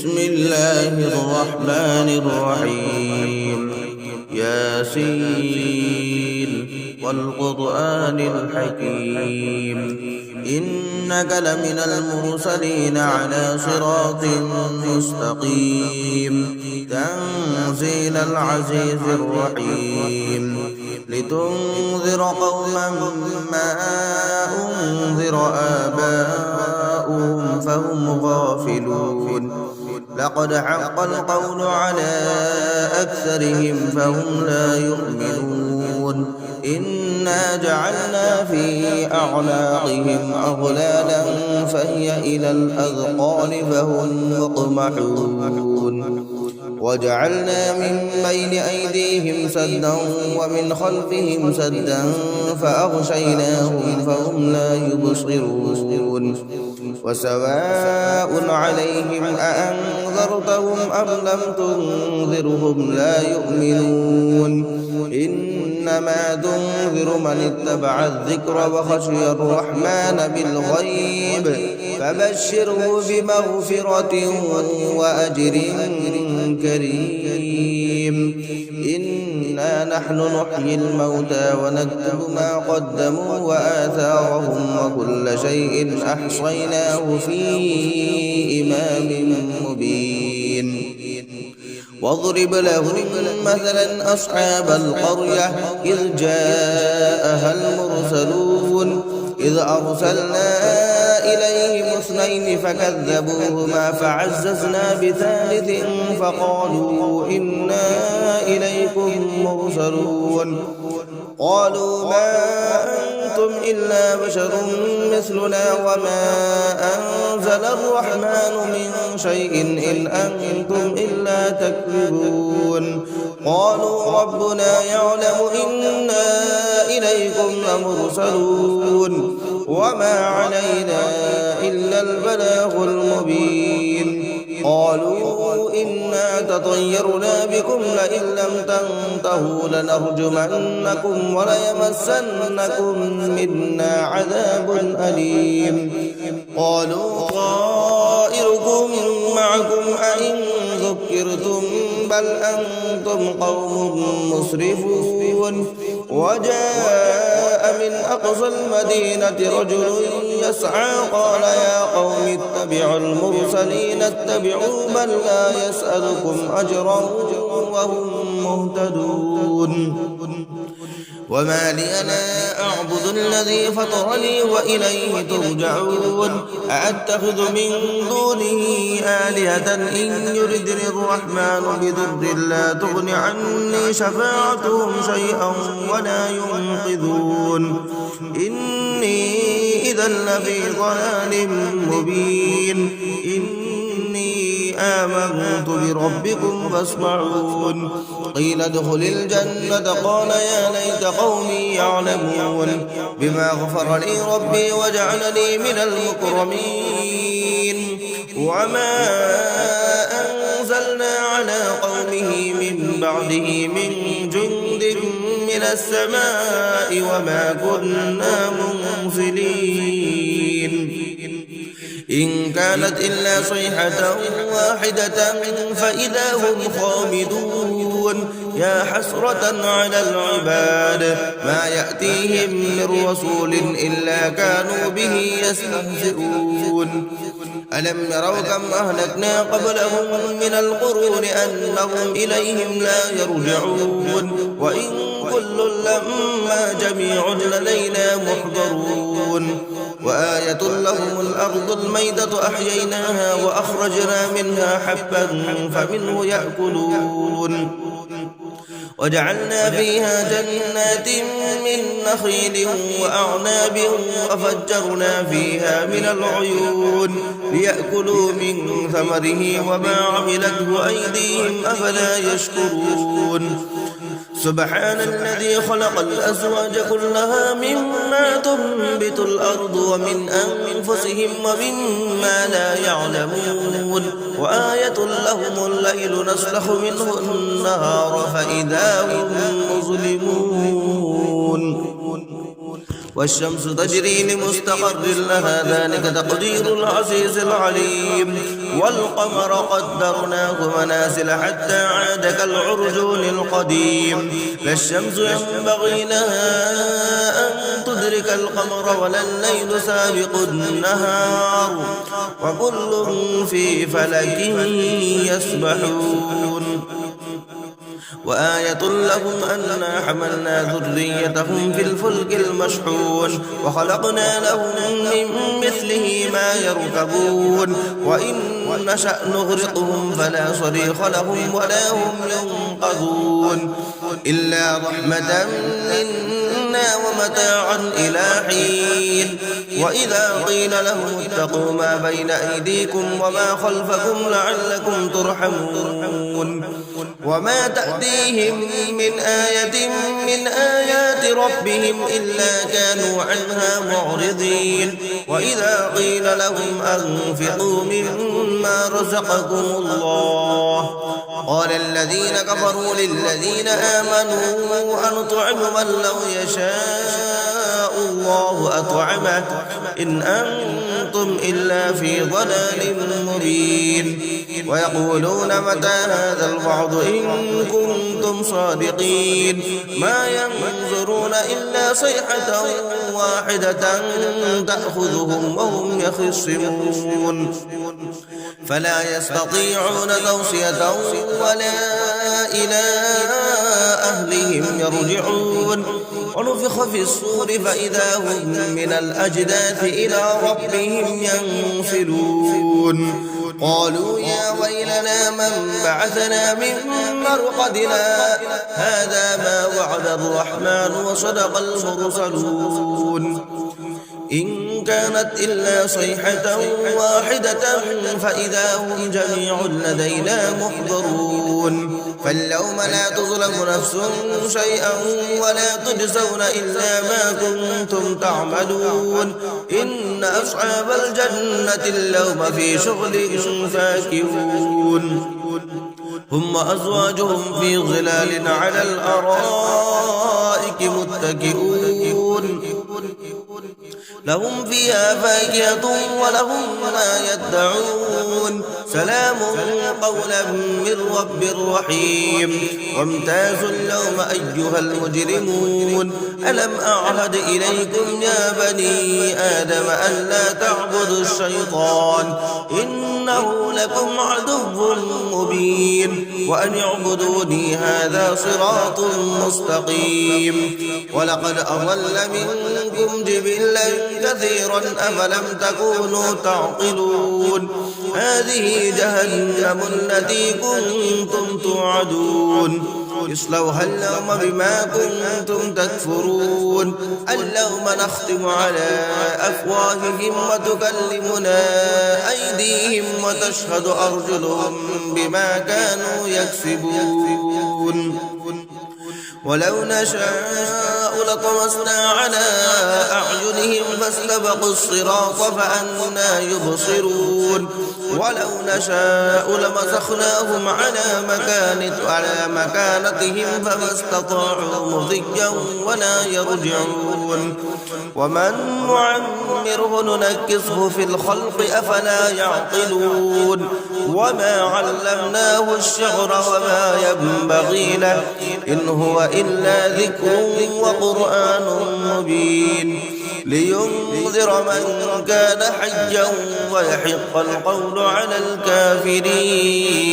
بسم الله الرحمن الرحيم ياسين والقرآن الحكيم إنك لمن المرسلين على صراط مستقيم تنزيل العزيز الرحيم لتنذر قوما ما أنذر آباؤهم فهم غافلون لقد حق القول على أكثرهم فهم لا يؤمنون إنا جعلنا في أعناقهم أغلالا فهي إلى الأذقان فهم مقمحون وجعلنا من بين أيديهم سدا ومن خلفهم سدا فأغشيناهم فهم لا يبصرون وسواء عليهم أأنذرتهم أم لم تنذرهم لا يؤمنون إنما تنذر من اتبع الذكر وخشي الرحمن بالغيب فبشره بمغفرة وأجر كريم إنا نحن نحيي الموتى ونكتب ما قدموا وآثارهم وكل شيء أحصيناه في إمام مبين واضرب لهم مثلا أصحاب القرية إذ جاءها المرسلون إذ أرسلنا إليهم اثنين فكذبوهما فعززنا بثالث فقالوا إنا إليكم مرسلون قالوا ما أنتم إلا بشر مثلنا وما أنزل الرحمن من شيء إن أنتم إلا تكذبون قالوا ربنا يعلم إنا إليكم لمرسلون وما علينا إلا البلاغ المبين قالوا إنا تطيرنا بكم لئن لم تنتهوا لنرجمنكم وليمسنكم منا عذاب أليم قالوا طائركم معكم أئن ذكرتم بل أنتم قوم مسرفون وجاء من أقصى المدينة رجل يسعى قال يا قوم اتبعوا المرسلين اتبعوا من لا يسألكم أجرا وهم مهتدون وما لي لا أعبد الذي فطرني وإليه ترجعون أأتخذ من دونه آلهة إن يردني الرحمن بضر لا تغن عني شفاعتهم شيئا ولا ينقذون إني إذا لفي ضلال مبين آمنت بربكم فاسمعون قيل ادخل الجنة قال يا ليت قومي يعلمون بما غفر لي ربي وجعلني من المكرمين وما أنزلنا على قومه من بعده من جند من السماء وما كنا منزلين إن كانت إلا صيحة واحدة فإذا هم خامدون يا حسرة على العباد ما يأتيهم من رسول إلا كانوا به يستهزئون ألم يروا كم أهلكنا قبلهم من القرون أنهم إليهم لا يرجعون وإن كل لما جميع لدينا محضرون وآية لهم الأرض الميتة أحييناها وأخرجنا منها حبا فمنه يأكلون وجعلنا فيها جنات من نخيل وأعناب وفجرنا فيها من العيون ليأكلوا من ثمره وما عملته أيديهم أفلا يشكرون سبحان الذي خلق الأزواج كلها مما تنبت الأرض ومن أنفسهم ومما لا يعلمون وآية لهم الليل نسلخ منه النهار فإذا هم مظلمون والشمس تجري لمستقر لها ذلك تقدير العزيز العليم والقمر قدرناه منازل حتى عاد كالعرجون القديم لا الشمس ينبغي لها أن تدرك القمر ولا الليل سابق النهار وكل في فلك يسبحون وآية لهم أنا حملنا ذريتهم في الفلك المشحون وخلقنا لهم من مثله ما يركبون وإن نشأ نغرقهم فلا صريخ لهم ولا هم ينقذون إلا رحمة منا ومتاعا إلى حين وإذا قيل لهم اتقوا ما بين أيديكم وما خلفكم لعلكم ترحمون وما تأتيهم من آية من آيات ربهم إلا كانوا عنها معرضين وإذا قيل لهم أنفقوا مما رزقكم الله قال الذين كفروا للذين آمنوا أنطعم من لو يشاء الله أطعمه إن أنتم إلا في ضلال مبين ويقولون متى هذا الوعد إن كنتم صادقين ما ينظرون إلا صيحة واحدة تأخذهم وهم يخصمون فلا يستطيعون توصية ولا إلى أهلهم يرجعون ونفخ في الصور فإذا هم من الأجداث إلى ربهم ينسلون قالوا يا ويلنا من بعثنا من مرقدنا هذا ما وعد الرحمن وصدق المرسلون إن كانت إلا صيحة واحدة فإذا هم جميع لدينا محضرون فاليوم لا تظلم نفس شيئا ولا تجزون إلا ما كنتم تعملون إن أصحاب الجنة اليوم في شغل فاكهون هم وأزواجهم في ظلال على الأرائك متكئون لهم فيها فاكهة ولهم ما يدعون سلام قولا من رب رحيم وامتازوا اليوم أيها المجرمون ألم أعهد إليكم يا بني آدم أن لا تعبدوا الشيطان إنه لكم عدو مبين وأن اعبدوني هذا صراط مستقيم ولقد أضل منكم جبلا كثيرا أفلم تكونوا تعقلون هذه جهنم التي كنتم توعدون اصلوها اليوم بما كنتم تكفرون اليوم نختم على أفواههم وتكلمنا أيديهم وتشهد أرجلهم بما كانوا يكسبون ولو نشاء لطمسنا على أعينهم فاستبقوا الصراط فأنى يبصرون ولو نشاء لمسخناهم على مكانتهم فما استطاعوا مضيا ولا يرجعون ومن نعمره ننكسه في الخلق أفلا يعقلون وما علمناه الشعر وما ينبغي له إن هو إلا ذكر وقرآن مبين لينذر من كان حيا ويحق القول على الكافرين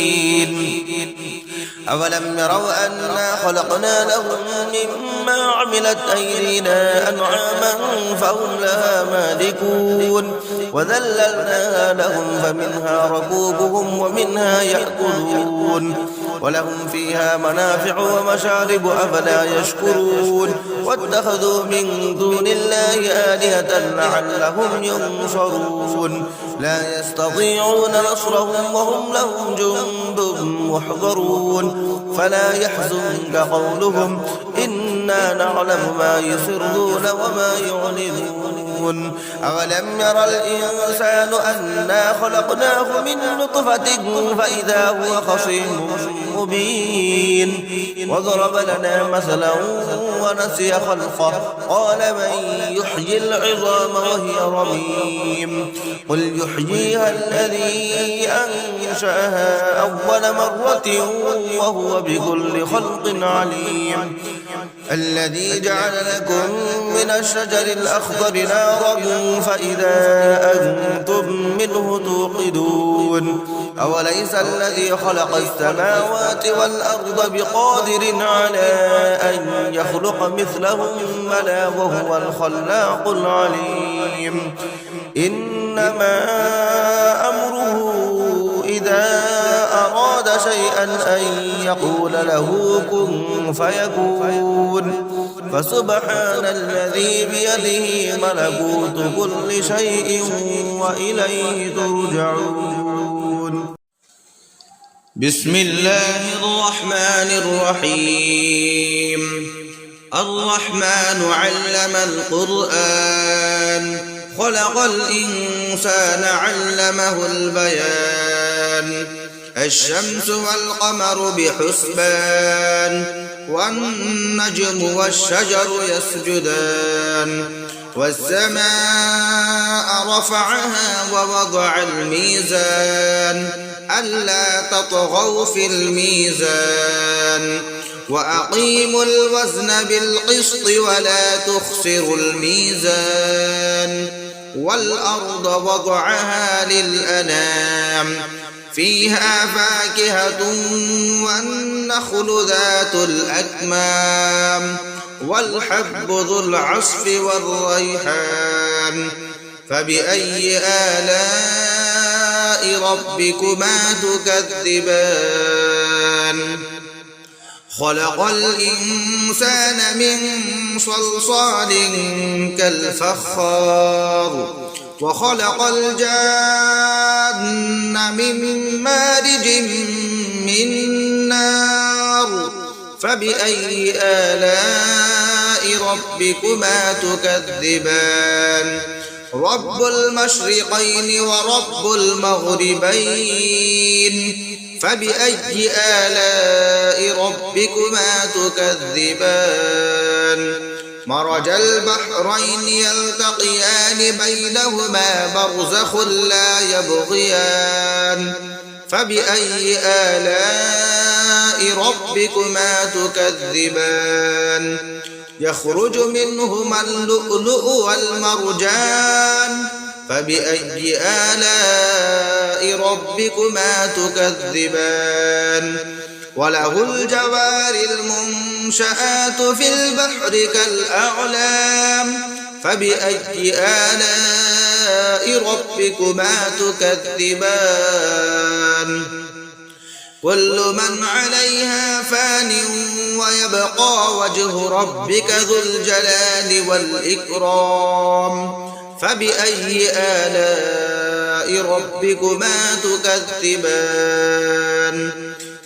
أولم يروا أنا خلقنا لهم مما عملت أيدينا أنعاما فهم لها مالكون وذللناها لهم فمنها ركوبهم ومنها يأكلون ولهم فيها منافع ومشارب أفلا يشكرون واتخذوا من دون الله آلهة لعلهم ينصرون لا يستطيعون نصرهم وهم لهم جند محضرون فلا يحزنك قولهم إنا نعلم ما يسرون وما يعلنون أولم ير الإنسان أنا خلقناه من نطفة فإذا هو خصيم مبين وضرب لنا مثلا ونسي خلقه قال من يحيي العظام وهي رميم قل يحييها الذي أنشأها أول مرة وهو بكل خلق عليم الذي جعل لكم من الشجر الأخضر نارا فإذا أنتم منه توقدون أوليس الذي خلق السماوات والأرض بقادر على أن يخلق مثلهم بلى وهو الخلاق العليم إنما أمره إذا أراد شيئا أن يقول له كن فيكون فسبحان الذي بيده ملكوت كل شيء وإليه ترجعون بسم الله الرحمن الرحيم الرحمن علم القرآن خلق الإنسان علمه البيان الشمس والقمر بحسبان والنجم والشجر يسجدان والسماء رفعها ووضع الميزان ألا تطغوا في الميزان وأقيموا الوزن بالقسط ولا تخسروا الميزان والأرض وضعها للأنام فيها فاكهة والنخل ذات الأكمام والحب ذو العصف والريحان فبأي آلاء ربكما تكذبان خلق الإنسان من صلصال كالفخار وخلق الجان من مارج من نار فبأي آلاء ربكما تكذبان رب المشرقين ورب المغربين فبأي آلاء ربكما تكذبان مرج البحرين يلتقيان بينهما برزخ لا يبغيان فبأي آلاء ربكما تكذبان يخرج منهما اللؤلؤ والمرجان فبأي آلاء ربكما تكذبان وله الجوار المنشآت في البحر كالأعلام فبأي آلاء ربكما تكذبان كل من عليها فان ويبقى وجه ربك ذو الجلال والإكرام فبأي آلاء ربكما تكذبان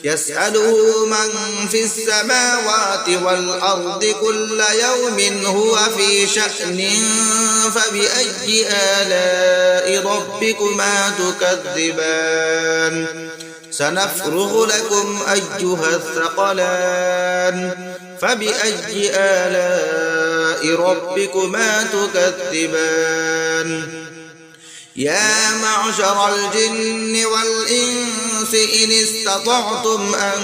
يسأله من في السماوات والأرض كل يوم هو في شأن فبأي آلاء ربكما تكذبان سنفرغ لكم أيها الثقلان فبأي آلاء ربكما تكذبان يا معشر الجن والإنس إن استطعتم أن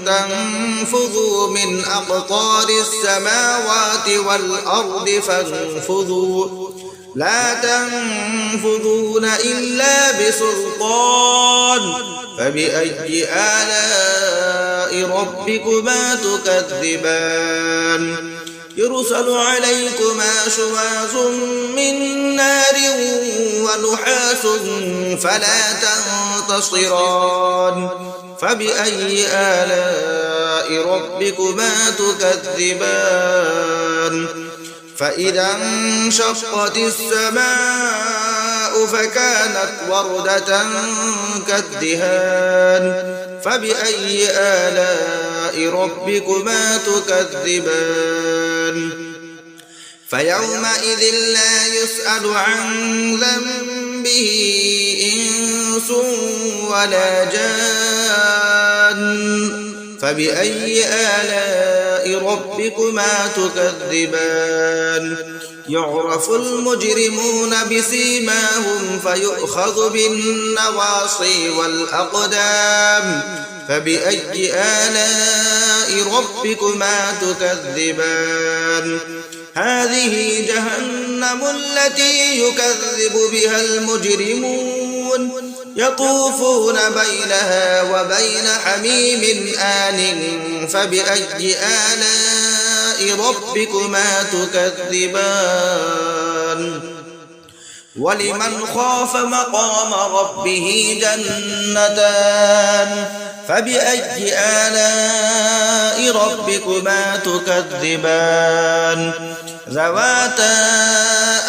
تنفذوا من أقطار السماوات والأرض فانفذوا لا تنفذون إلا بسلطان فبأي آلاء ربكما تكذبان يرسل عليكما شواظ من نار ونحاس فلا تنتصران فبأي آلاء ربكما تكذبان فإذا انشقت السماء فكانت وردة كالدهان فبأي آلاء ربكما تكذبان فيومئذ لا يسأل عن ذنبه إنس ولا جان فبأي آلاء ربكما تكذبان يعرف المجرمون بسيماهم فيؤخذ بالنواصي والأقدام فبأي آلاء ربكما تكذبان هذه جهنم التي يكذب بها المجرمون يطوفون بينها وبين حميم آن فبأي آلاء ربكما تكذبان ولمن خاف مقام ربه جنتان فبأي آلاء ربكما تكذبان ذواتا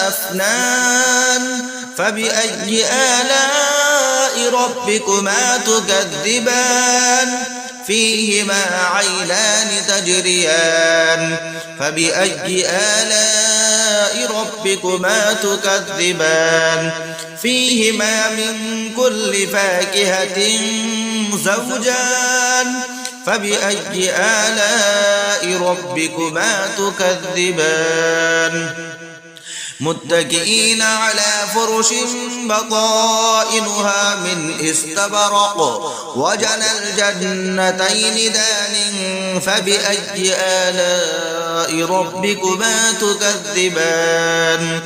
أفنان فبأي آلاء ربكما تكذبان فيهما عينان تجريان فبأي آلاء ربكما تكذبان فيهما من كل فاكهة زوجان فبأي آلاء ربكما تكذبان متكئين على فرش بطائنها من استبرق وجنى الجنتين دان فبأي آلاء ربكما تكذبان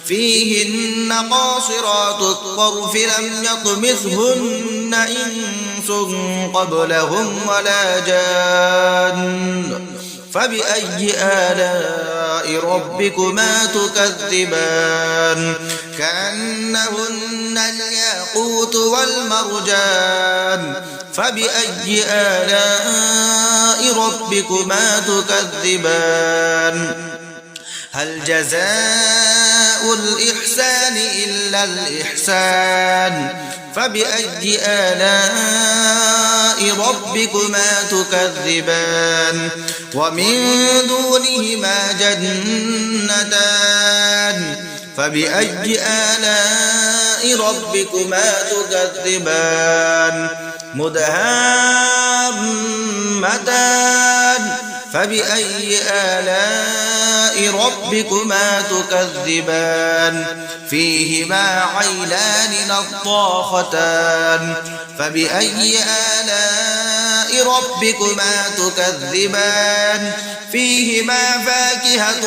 فيهن قاصرات الطرف لم يطمثهن إنس قبلهم ولا جان فبأي آلاء ربكما تكذبان كأنهن الياقوت والمرجان فبأي آلاء ربكما تكذبان هل جزاء الإحسان إلا الإحسان فبأي آلاء ربكما تكذبان ومن دونهما جنتان فبأي آلاء ربكما تكذبان مدهامتان فبأي آلاء ربكما تكذبان فيهما عينان نضاختان فبأي آلاء ربكما تكذبان فيهما فاكهة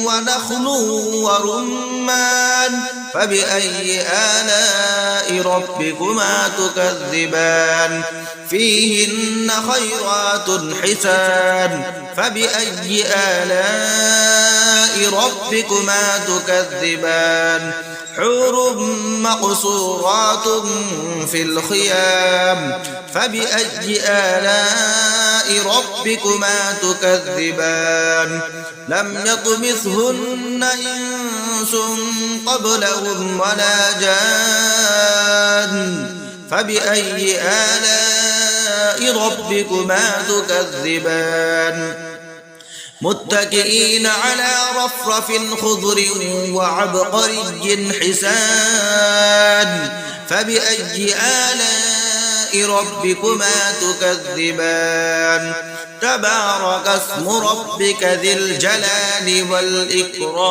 ونخل ورمان فبأي آلاء ربكما تكذبان فيهن خيرات حسان فبأي آلاء ربكما تكذبان حور مقصورات في الخيام فبأي آلاء ربكما تكذبان لم يطمثهن إنس قبلهم ولا جان فبأي آلاء ربكما تكذبان متكئين على رفرف خضر وعبقري حسان فبأي آلاء ربكما تكذبان تبارك اسم ربك ذي الجلال والإكرام